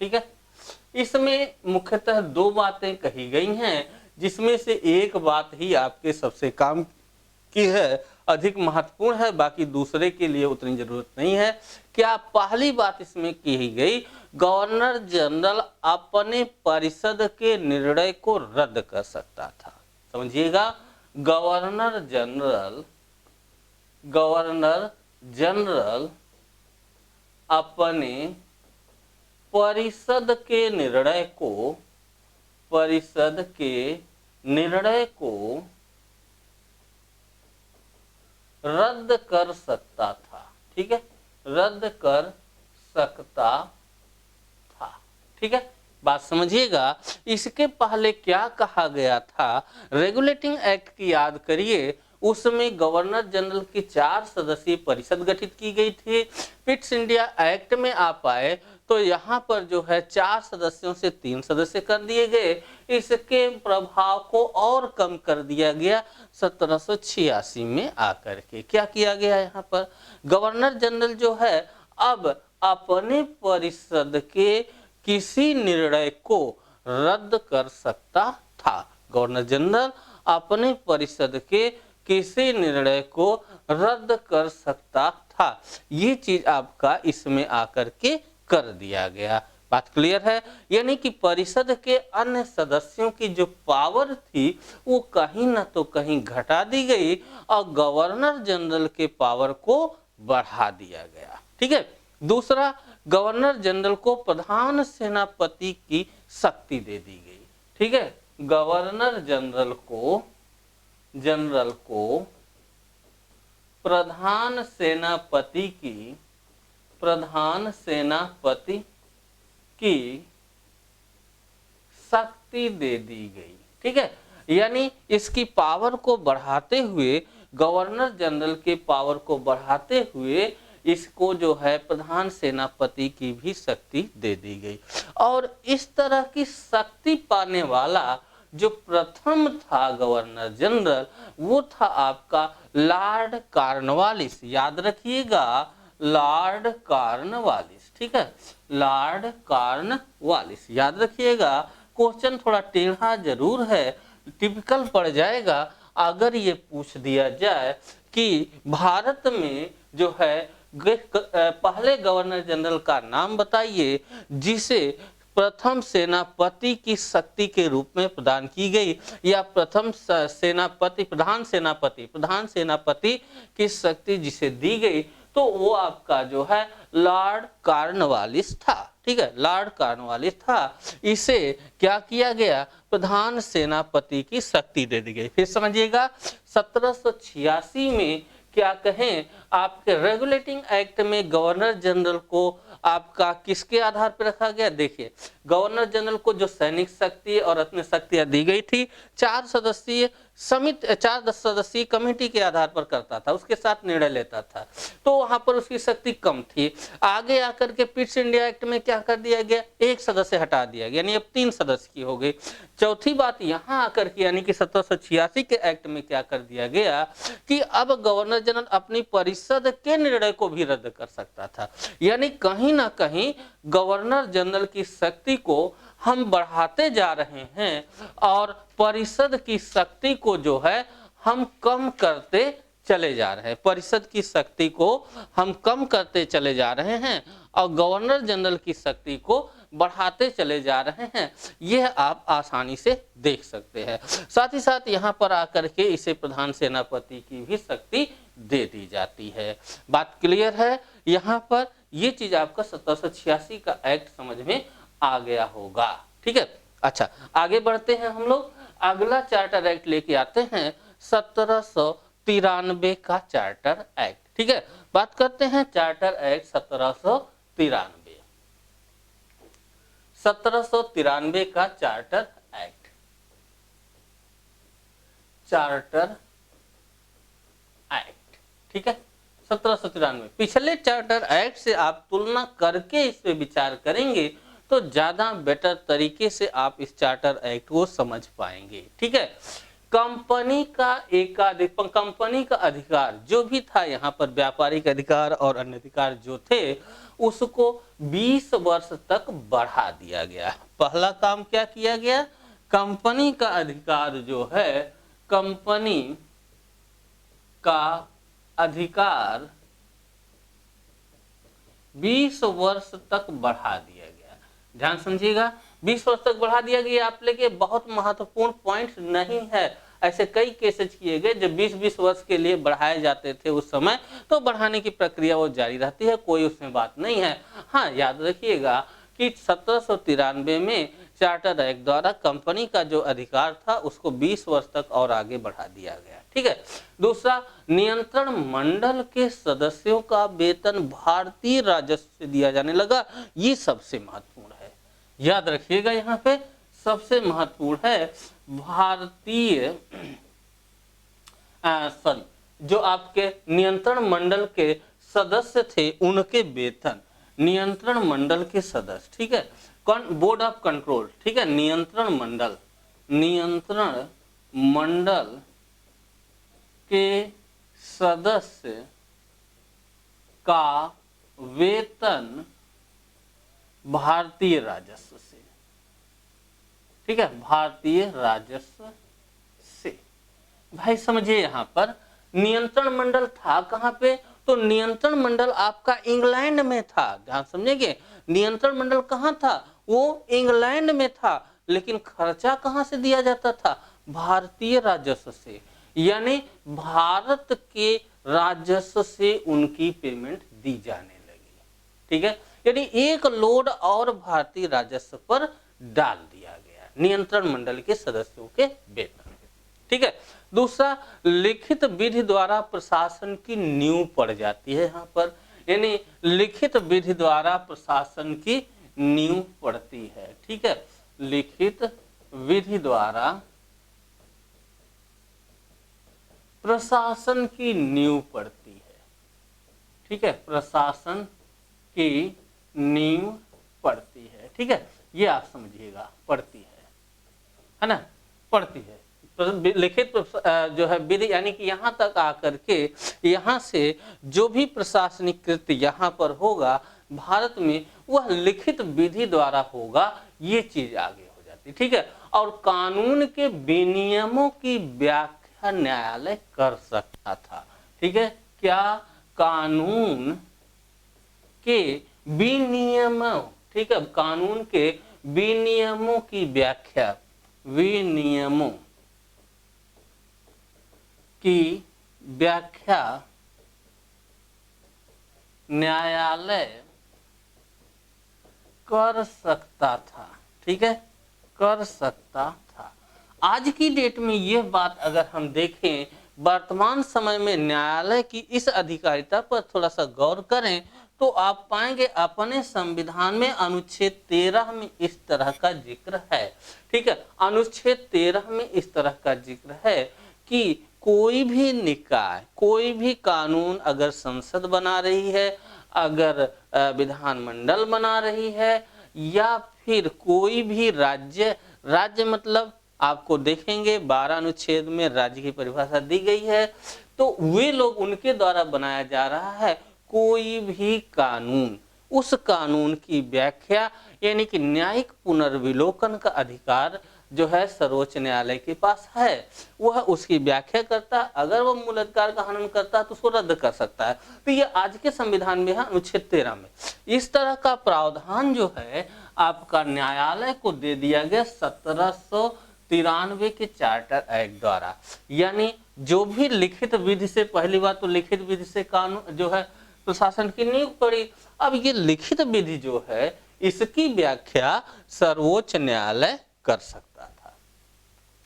ठीक है। इसमें मुख्यतः 2 बातें कही गई हैं, जिसमें से एक बात ही आपके सबसे काम की है, अधिक महत्वपूर्ण है, बाकी दूसरे के लिए उतनी जरूरत नहीं है। क्या पहली बात इसमें की गई, गवर्नर जनरल अपने परिषद के निर्णय को रद्द कर सकता था। समझिएगा, गवर्नर जनरल गवर्नर जनरल अपने परिषद के निर्णय को रद्द कर सकता था। ठीक है, रद्द कर सकता था। ठीक है, बात समझिएगा। इसके पहले क्या कहा गया था, रेगुलेटिंग एक्ट की याद करिए, उसमें गवर्नर जनरल की 4 सदस्यीय परिषद गठित की गई थी। पिट्स इंडिया एक्ट में आप आए तो यहाँ पर जो है 4 सदस्यों से 3 सदस्य कर दिए गए। इसके प्रभाव को और कम कर दिया गया 1786 में आकर के। क्या किया गया, यहाँ पर गवर्नर जनरल जो है अब अपने परिषद के किसी निर्णय को रद्द कर सकता था। गवर्नर जनरल अपने परिषद के किसी निर्णय को रद्द कर सकता था। ये चीज आपका इसमें आकर के कर दिया गया। बात क्लियर है? यानी कि परिषद के अन्य सदस्यों की जो पावर थी वो कहीं ना तो कहीं घटा दी गई और गवर्नर जनरल के पावर को बढ़ा दिया गया। ठीक है। दूसरा, गवर्नर जनरल को प्रधान सेनापति की शक्ति दे दी गई। ठीक है, गवर्नर जनरल को प्रधान सेनापति की शक्ति दे दी गई। ठीक है, यानी इसकी पावर को बढ़ाते हुए, गवर्नर जनरल के पावर को बढ़ाते हुए इसको जो है प्रधान सेनापति की भी शक्ति दे दी गई। और इस तरह की शक्ति पाने वाला जो प्रथम था गवर्नर जनरल, वो था आपका लॉर्ड कॉर्नवालिस। याद रखिएगा, लॉर्ड कॉर्नवालिस। ठीक है, लॉर्ड कॉर्नवालिस याद रखिएगा। क्वेश्चन थोड़ा टेढ़ा जरूर है, टिपिकल पड़ जाएगा अगर ये पूछ दिया जाए कि भारत में जो है पहले गवर्नर जनरल का नाम बताइए जिसे प्रथम सेनापति की शक्ति के रूप में प्रदान की गई, या प्रथम प्रधान सेनापति की शक्ति जिसे दी गई, तो वो आपका जो है लॉर्ड कॉर्नवालिस था। ठीक है, लॉर्ड कॉर्नवालिस था। इसे क्या किया गया, प्रधान सेनापति की शक्ति दे दी गई। फिर समझिएगा 1786 में क्या कहें, आपके रेगुलेटिंग एक्ट में गवर्नर जनरल को आपका किसके आधार पर रखा गया। देखिए, गवर्नर जनरल को जो सैनिक शक्ति और अन्य शक्तियां दी गई थी 4 सदस्यीय कमेटी के आधार पर करता था, उसके साथ निर्णय लेता था, तो वहां पर उसकी शक्ति कम थी। आगे आकर के पिट्स इंडिया एक्ट में क्या कर दिया गया, 1 सदस्य हटा दिया गया, यानी अब 3 सदस्य की हो गई। चौथी बात यहां आकर के यानी कि 1786 के एक्ट में क्या कर दिया गया कि अब गवर्नर जनरल अपनी परिषद के निर्णय को भी रद्द कर सकता था। यानी कहीं ना कहीं गवर्नर जनरल की शक्ति को हम बढ़ाते जा रहे हैं और परिषद की शक्ति को जो है हम कम करते चले जा रहे हैं। परिषद की शक्ति को हम कम करते चले जा रहे हैं और गवर्नर जनरल की शक्ति को बढ़ाते चले जा रहे हैं। यह आप आसानी से देख सकते हैं। साथ ही साथ यहाँ पर आकर के इसे प्रधान सेनापति की भी शक्ति दे दी जाती है। बात क्लियर है? यहाँ पर ये चीज आपका 1786 का एक्ट समझ में आ गया होगा। ठीक है, अच्छा आगे बढ़ते हैं हम लोग। अगला चार्टर एक्ट लेके आते हैं 1793 का चार्टर एक्ट। ठीक है, बात करते हैं चार्टर एक्ट 1793 का चार्टर एक्ट। ठीक है, 1793 पिछले चार्टर एक्ट से आप तुलना करके इस पे विचार करेंगे तो ज्यादा बेटर तरीके से आप इस चार्टर एक्ट को समझ पाएंगे। ठीक है, कंपनी का अधिकार जो भी था, यहाँ पर व्यापारिक अधिकार और अन्य अधिकार जो थे उसको 20 वर्ष तक बढ़ा दिया गया। पहला काम क्या किया गया, कंपनी का अधिकार जो है, कंपनी का अधिकार 20 वर्ष तक बढ़ा दिया गया। ध्यान समझिएगा, 20 वर्ष तक बढ़ा दिया गया। आप लेके बहुत महत्वपूर्ण पॉइंट नहीं है, ऐसे कई केसेज किए गए जब 20-20 वर्ष के लिए बढ़ाए जाते थे उस समय, तो बढ़ाने की प्रक्रिया वो जारी रहती है, कोई उसमें बात नहीं है। हाँ, याद रखिएगा कि 1793 में चार्टर एक्ट द्वारा कंपनी का जो अधिकार था उसको 20 वर्ष तक और आगे बढ़ा दिया गया। ठीक है। दूसरा, नियंत्रण मंडल के सदस्यों का वेतन भारतीय राजस्व से दिया जाने लगा। ये सबसे महत्वपूर्ण है, याद रखिएगा, यहाँ पे सबसे महत्वपूर्ण है भारतीय जो आपके नियंत्रण मंडल के सदस्य थे उनके वेतन, नियंत्रण मंडल के सदस्य, ठीक है, कौन, बोर्ड ऑफ कंट्रोल, ठीक है, नियंत्रण मंडल के सदस्य का वेतन भारतीय राजस्व से, ठीक है, भारतीय राजस्व से। भाई समझिए, यहां पर नियंत्रण मंडल था कहां पे, तो नियंत्रण मंडल आपका इंग्लैंड में था। ध्यान समझेंगे, नियंत्रण मंडल कहां था, वो इंग्लैंड में था, लेकिन खर्चा कहां से दिया जाता था, भारतीय राजस्व से, यानी भारत के राजस्व से उनकी पेमेंट दी जाने लगी। ठीक है, यानी एक लोड और भारतीय राजस्व पर डाल दिया गया नियंत्रण मंडल के सदस्यों के वेतन। ठीक है। दूसरा, लिखित विधि द्वारा प्रशासन की नींव पड़ जाती है यहाँ पर, यानी लिखित विधि द्वारा प्रशासन की नींव पड़ती है। ठीक है, लिखित विधि द्वारा प्रशासन की नींव पड़ती है। ठीक है, प्रशासन की नींव पड़ती है। ठीक है, ये आप समझिएगा, पड़ती है ना, पड़ती है। लिखित जो है विधि, यानी कि यहाँ तक आकर के यहाँ से जो भी प्रशासनिक कृत्य यहाँ पर होगा भारत में, वह लिखित विधि द्वारा होगा, ये चीज आगे हो जाती। ठीक है, और कानून के विनियमों की व्याख्या न्यायालय कर सकता था। ठीक है, क्या, कानून के विनियमों, ठीक है, कानून के विनियमों की व्याख्या, विनियमों की व्याख्या न्यायालय कर सकता था। ठीक है, कर सकता था। आज की डेट में यह बात अगर हम देखें, वर्तमान समय में न्यायालय की इस अधिकारिता पर थोड़ा सा गौर करें, तो आप पाएंगे अपने संविधान में अनुच्छेद 13 में इस तरह का जिक्र है। ठीक है, अनुच्छेद 13 में इस तरह का जिक्र है कि कोई भी निकाय, कोई भी कानून अगर संसद बना रही है, अगर विधानमंडल बना रही है, या फिर कोई भी राज्य मतलब आपको देखेंगे 12 अनुच्छेद में राज्य की परिभाषा दी गई है, तो वे लोग, उनके द्वारा बनाया जा रहा है कोई भी कानून, उस कानून की व्याख्या, यानी कि न्यायिक पुनर्विलोकन का अधिकार जो है सर्वोच्च न्यायालय के पास है। वह उसकी व्याख्या करता, अगर वह मूल अधिकार का हनन करता है तो उसको रद्द कर सकता है। तो ये आज के संविधान में है, अनुच्छेद 13 में इस तरह का प्रावधान जो है आपका न्यायालय को दे दिया गया 1793 के चार्टर एक्ट द्वारा। यानी जो भी लिखित विधि से, पहली बात तो लिखित विधि से कानून जो है प्रशासन की नींव पड़ी। अब ये लिखित विधि जो है इसकी व्याख्या सर्वोच्च न्यायालय कर सकता था।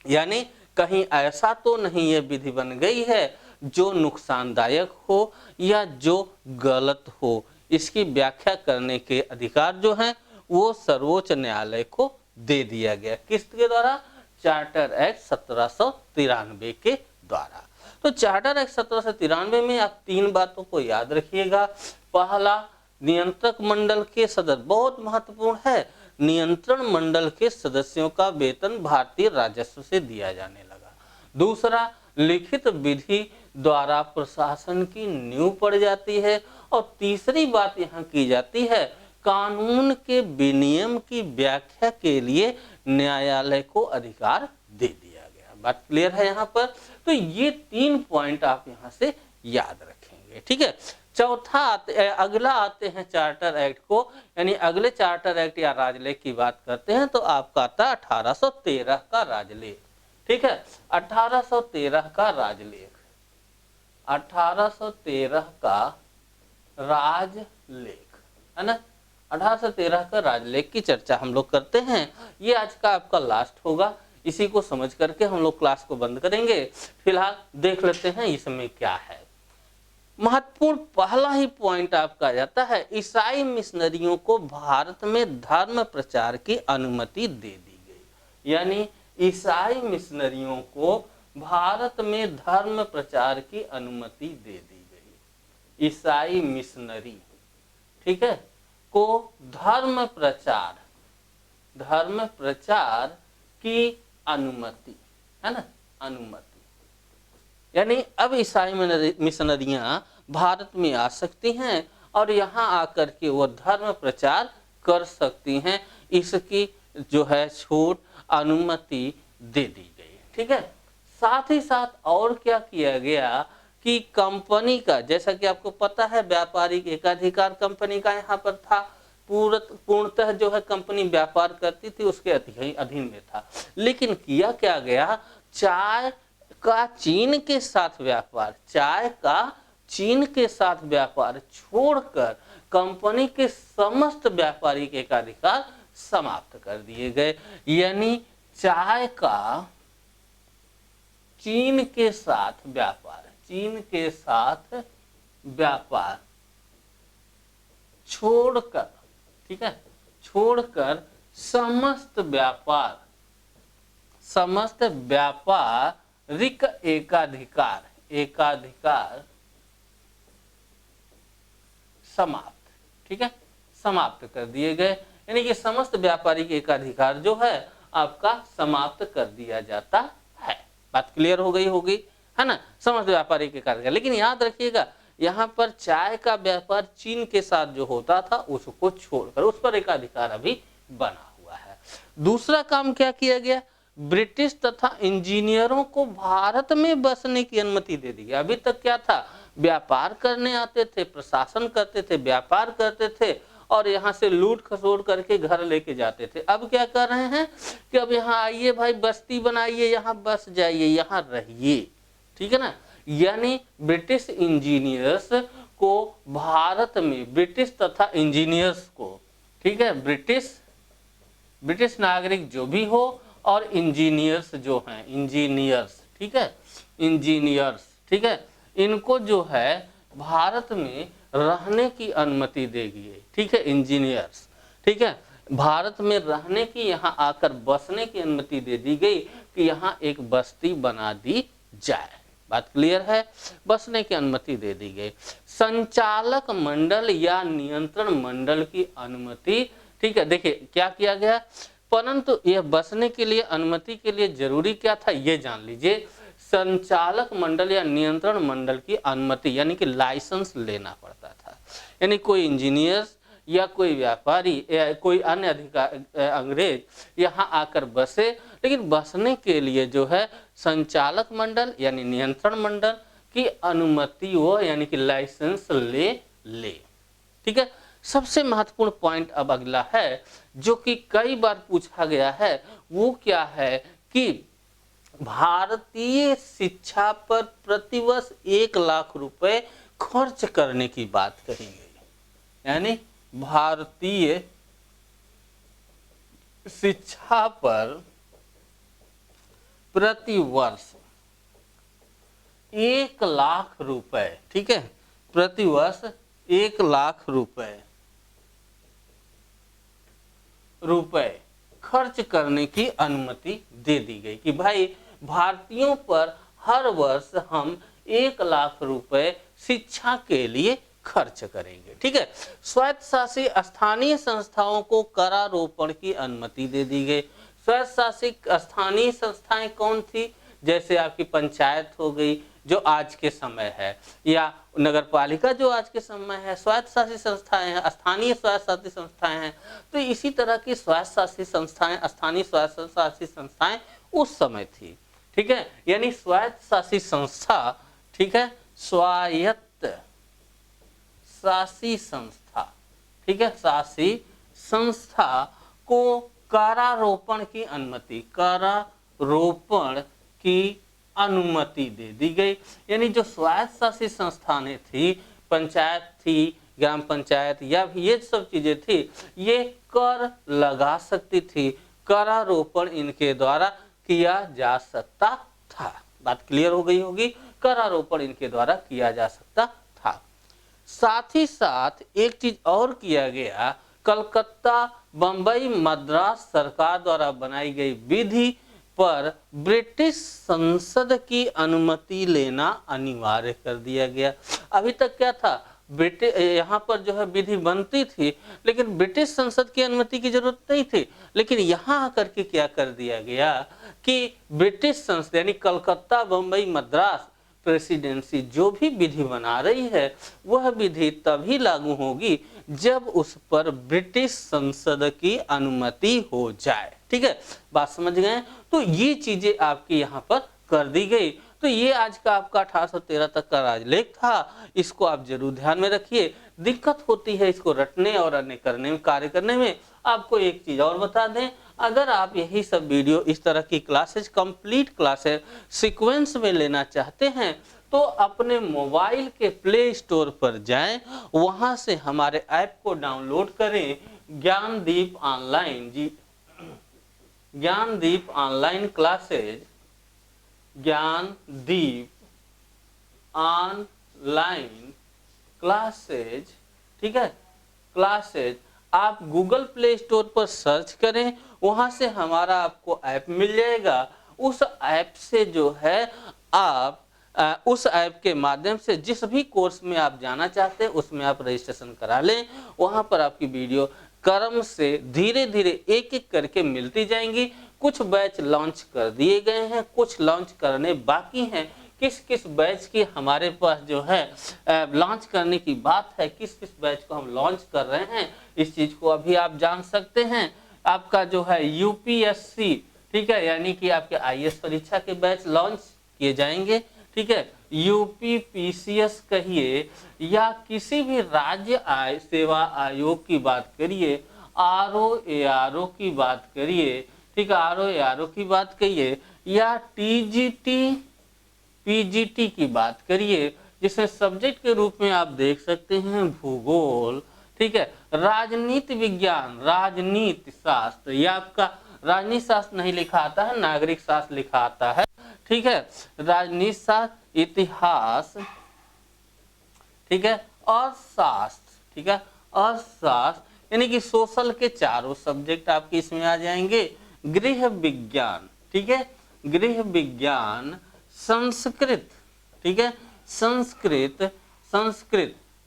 यानी कहीं ऐसा तो नहीं ये विधि बन गई है जो नुकसानदायक हो या जो गलत हो, इसकी व्याख्या करने के अधिकार जो हैं वो सर्वोच्च न्यायालय को दे दिया गया। किसके द्वारा, चार्टर एक्ट 1793 के द्वारा। तो चार्टर एक्ट 1793 में आप 3 बातों को याद रखिएगा। पहला, नियंत्रक मंडल के सदस्य, बहुत महत्वपूर्ण है, नियंत्रण मंडल के सदस्यों का वेतन भारतीय राजस्व से दिया जाने लगा। दूसरा, लिखित विधि द्वारा प्रशासन की नींव पड़ जाती है। और तीसरी बात यहाँ की जाती है, कानून के विनियम की व्याख्या के लिए न्यायालय को अधिकार दे दिया गया। बात क्लियर है यहाँ पर? तो ये 3 पॉइंट आप यहाँ से याद रखेंगे। ठीक है, चौथा अगला आते हैं चार्टर एक्ट को, यानी अगले चार्टर एक्ट या राजलेख की बात करते हैं तो आपका आता 1813 का राजलेख। ठीक है। 1813 का राजलेख, 1813 का राजलेख, है ना। 1813 का राजलेख की चर्चा हम लोग करते हैं। ये आज का आपका लास्ट होगा, इसी को समझ करके हम लोग क्लास को बंद करेंगे। फिलहाल देख लेते हैं इसमें क्या है। महत्वपूर्ण पहला ही पॉइंट आपका आ जाता है, ईसाई मिशनरियों को भारत में धर्म प्रचार की अनुमति दे दी गई। यानी ईसाई मिशनरियों को भारत में धर्म प्रचार की अनुमति दे दी गई। ईसाई मिशनरी, ठीक है, को धर्म प्रचार की अनुमति, है ना, अनुमति। यानी अब ईसाई मिशनरियां भारत में आ सकती हैं और यहाँ आकर के वो धर्म प्रचार कर सकती हैं। इसकी जो है छूट, अनुमति दे दी गई, ठीक है। साथ ही साथ और क्या किया गया कि कंपनी का, जैसा कि आपको पता है व्यापारिक एकाधिकार कंपनी का यहाँ पर था, पूर्णतः जो है कंपनी व्यापार करती थी, उसके अधीन में था। लेकिन किया क्या गया, चाय का चीन के साथ व्यापार, चाय का चीन के साथ व्यापार छोड़कर कंपनी के समस्त व्यापारिक एकाधिकार समाप्त कर दिए गए। यानी चाय का चीन के साथ व्यापार, चीन के साथ व्यापार छोड़कर, ठीक है, छोड़कर समस्त व्यापारिक एकाधिकार समाप्त, ठीक है, समाप्त कर दिए गए। यानी कि समस्त व्यापारिक एकाधिकार जो है आपका समाप्त कर दिया जाता है। बात क्लियर हो गई होगी, है ना, समस्त व्यापारिक एकाधिकार। लेकिन याद रखिएगा यहाँ पर चाय का व्यापार चीन के साथ जो होता था उसको छोड़कर उस पर एकाधिकार अभी बना हुआ है। दूसरा काम क्या किया गया, ब्रिटिश तथा इंजीनियरों को भारत में बसने की अनुमति दे दी गई। अभी तक क्या था, व्यापार करने आते थे, प्रशासन करते थे, व्यापार करते थे और यहाँ से लूट खसोट करके घर लेके जाते थे। अब क्या कर रहे हैं कि अब यहाँ आइए भाई, बस्ती बनाइए, यहाँ बस जाइए, यहाँ रहिए, ठीक है ना। यानी ब्रिटिश इंजीनियर्स को भारत में, ब्रिटिश तथा इंजीनियर्स को, ठीक है, ब्रिटिश नागरिक जो भी हो और इंजीनियर्स जो हैं, इंजीनियर्स, ठीक है, इंजीनियर्स, ठीक है, इनको जो है भारत में रहने की अनुमति देगी, ठीक है, इंजीनियर्स, ठीक है, भारत में रहने की, यहाँ आकर बसने की अनुमति दे दी गई कि यहाँ एक बस्ती बना दी जाए। बात क्लियर है, बसने की अनुमति दे दी गई। संचालक मंडल या नियंत्रण मंडल की अनुमति, ठीक है, देखिए क्या किया गया, परंतु यह बसने के लिए अनुमति के लिए जरूरी क्या था ये जान लीजिए, संचालक मंडल या नियंत्रण मंडल की अनुमति यानी कि लाइसेंस लेना पड़ता था। यानी कोई इंजीनियर या कोई व्यापारी या कोई अन्य अंग्रेज यहाँ आकर बसे, लेकिन बसने के लिए जो है संचालक मंडल यानी नियंत्रण मंडल की अनुमति हो, यानी कि लाइसेंस ले, ठीक है। सबसे महत्वपूर्ण पॉइंट अब अगला है जो कि कई बार पूछा गया है, वो क्या है कि भारतीय शिक्षा पर प्रतिवर्ष 1 लाख रुपए खर्च करने की बात कही गई। यानी भारतीय शिक्षा पर प्रतिवर्ष 1 लाख रुपए, ठीक है, प्रतिवर्ष 1 लाख रुपए खर्च करने की अनुमति दे दी गई कि भाई भारतीयों पर हर वर्ष हम 1 लाख रुपए शिक्षा के लिए खर्च करेंगे, ठीक है। स्वायत्त शासित स्थानीय संस्थाओं को करारोपण की अनुमति दे दी गई। स्वायत्त शासित स्थानीय संस्थाएं कौन थी, जैसे आपकी पंचायत हो गई जो आज के समय है, या नगर पालिका जो आज के समय है, स्वायत्त शासित संस्थाएं हैं, स्थानीय स्वायत्त शासित संस्थाएं हैं। तो इसी तरह की स्वायत्त शासित संस्थाएं, स्थानीय स्वायत्त शासित संस्थाएं उस समय थी, ठीक है। यानी स्वायत्त शासित संस्था, ठीक है, स्वायत्त शासी संस्था, ठीक है, शासी संस्था को करारोपण की अनुमति, करारोपण की अनुमति दे दी गई। यानी जो स्वायत्त शासित संस्थानें थी, पंचायत थी, ग्राम पंचायत या ये सब चीजें थी, ये कर लगा सकती थी, करारोपण इनके द्वारा किया जा सकता था। बात क्लियर हो गई होगी, करारोपण इनके द्वारा किया जा सकता था। साथ ही साथ एक चीज और किया गया, कलकत्ता, बंबई, मद्रास सरकार द्वारा बनाई गई विधि पर ब्रिटिश संसद की अनुमति लेना अनिवार्य कर दिया गया। अभी तक क्या था, ब्रिटिश यहाँ पर जो है विधि बनती थी, लेकिन ब्रिटिश संसद की अनुमति की जरूरत नहीं थी। लेकिन यहाँ आकर के क्या कर दिया गया कि ब्रिटिश संसद यानी कलकत्ता, बंबई, मद्रास प्रेसिडेंसी जो भी विधि बना रही है, वह विधि तभी लागू होगी जब उस पर ब्रिटिश संसद की अनुमति हो जाए। ठीक है, बात समझ गए? तो ये चीजें आपकी यहाँ पर कर दी गई। तो ये आज का आपका 1813 तक का राजलेख था, इसको आप जरूर ध्यान में रखिए। दिक्कत होती है इसको रटने और अन्य करने में, कार्य करने में। आपको एक चीज और बता दें, अगर आप यही सब वीडियो, इस तरह की क्लासेस, कंप्लीट क्लासेस सीक्वेंस में लेना चाहते हैं, तो अपने मोबाइल के प्ले स्टोर पर जाएं, वहां से हमारे ऐप को डाउनलोड करें, ज्ञानदीप ऑनलाइन जी, Gyandeep online classes, Gyandeep online classes. ठीक है, क्लासेज आप गूगल प्ले स्टोर पर सर्च करें, वहां से हमारा आपको ऐप मिल जाएगा। उस ऐप से जो है आप उस ऐप के माध्यम से जिस भी कोर्स में आप जाना चाहते हैं उसमें आप रजिस्ट्रेशन करा लें। वहां पर आपकी वीडियो क्रम से धीरे धीरे एक एक करके मिलती जाएंगी। कुछ बैच लॉन्च कर दिए गए हैं, कुछ लॉन्च करने बाकी हैं। किस किस बैच की हमारे पास जो है लॉन्च करने की बात है, किस किस बैच को हम लॉन्च कर रहे हैं, इस चीज को अभी आप जान सकते हैं। आपका जो है यूपीएससी, ठीक है, यानी कि आपके आईएएस परीक्षा के बैच लॉन्च किए जाएंगे। ठीक है, यूपीपीसीएस कहिए या किसी भी राज्य सेवा आयोग की बात करिए, आरओ की बात करिए, ठीक है, आरओ की बात करिए, या टीजीटी पीजीटी की बात करिए, जिसमें सब्जेक्ट के रूप में आप देख सकते हैं भूगोल, ठीक है, राजनीति विज्ञान, राजनीति शास्त्र, या आपका राजनीति शास्त्र नहीं लिखा आता है, नागरिक शास्त्र लिखा आता है। ठीक है, राजनीति शास्त्र, इतिहास, ठीक है, अर्थशास्त्र, ठीक है, अर्थशास्त्र यानी कि सोशल के चारों सब्जेक्ट आपके इसमें आ जाएंगे। गृह विज्ञान, ठीक है, गृह विज्ञान, संस्कृत, ठीक है, संस्कृत,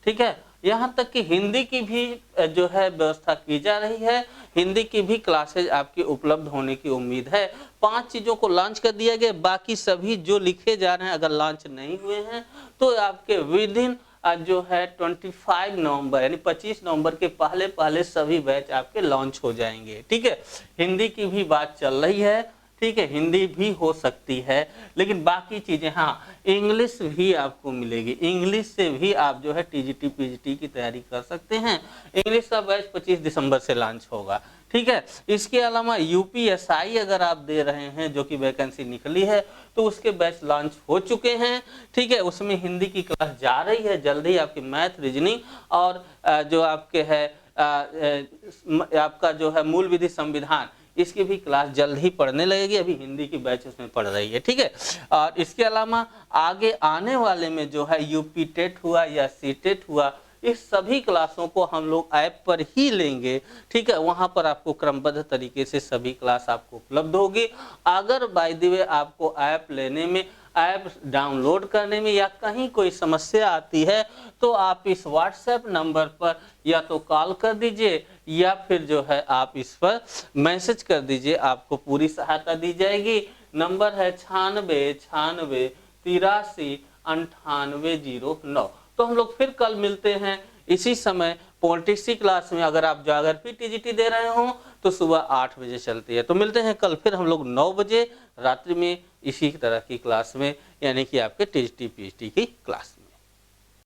ठीक है, यहाँ तक कि हिंदी की भी जो है व्यवस्था की जा रही है। हिंदी की भी क्लासेज आपकी उपलब्ध होने की उम्मीद है। 5 चीजों को लॉन्च कर दिया गया, बाकी सभी जो लिखे जा रहे हैं अगर लॉन्च नहीं हुए हैं तो आपके विद इन जो है 25 नवंबर यानी 25 नवंबर के पहले पहले सभी बैच आपके लॉन्च हो जाएंगे। ठीक है, हिंदी की भी बात चल रही है, ठीक है, हिंदी भी हो सकती है, लेकिन बाकी चीजें, हाँ, इंग्लिश भी आपको मिलेगी। इंग्लिश से भी आप जो है टीजीटी पीजीटी की तैयारी कर सकते हैं। इंग्लिश का बैच 25 दिसंबर से लॉन्च होगा। ठीक है, इसके अलावा यूपीएसआई अगर आप दे रहे हैं, जो कि वैकेंसी निकली है, तो उसके बैच लॉन्च हो चुके हैं। ठीक है, उसमें हिंदी की क्लास जा रही है जल्दी। आपकी मैथ, रीजनिंग और जो आपके है आपका जो है मूल विधि संविधान, इसकी भी क्लास जल्द ही पढ़ने लगेगी। अभी हिंदी की बैच उसमें पढ़ रही है। ठीक है, और इसके अलावा आगे आने वाले में जो है यूपी टेट हुआ या सीटेट हुआ, इस सभी क्लासों को हम लोग ऐप पर ही लेंगे। ठीक है, वहां पर आपको क्रमबद्ध तरीके से सभी क्लास आपको उपलब्ध होगी। अगर बाय द वे आपको ऐप लेने में, ऐप डाउनलोड करने में या कहीं कोई समस्या आती है, तो आप इस व्हाट्सएप नंबर पर या तो कॉल कर दीजिए या फिर जो है आप इस पर मैसेज कर दीजिए, आपको पूरी सहायता दी जाएगी। नंबर है 9696 83 9809। तो हम लोग फिर कल मिलते हैं इसी समय पॉलिटिक्स की क्लास में। अगर आप ज्योग्राफी टीजीटी दे रहे हो तो सुबह 8 बजे चलती है। तो मिलते हैं कल फिर हम लोग 9 बजे रात्रि में इसी तरह की क्लास में, यानी कि आपके टीजीटी पीजीटी की क्लास।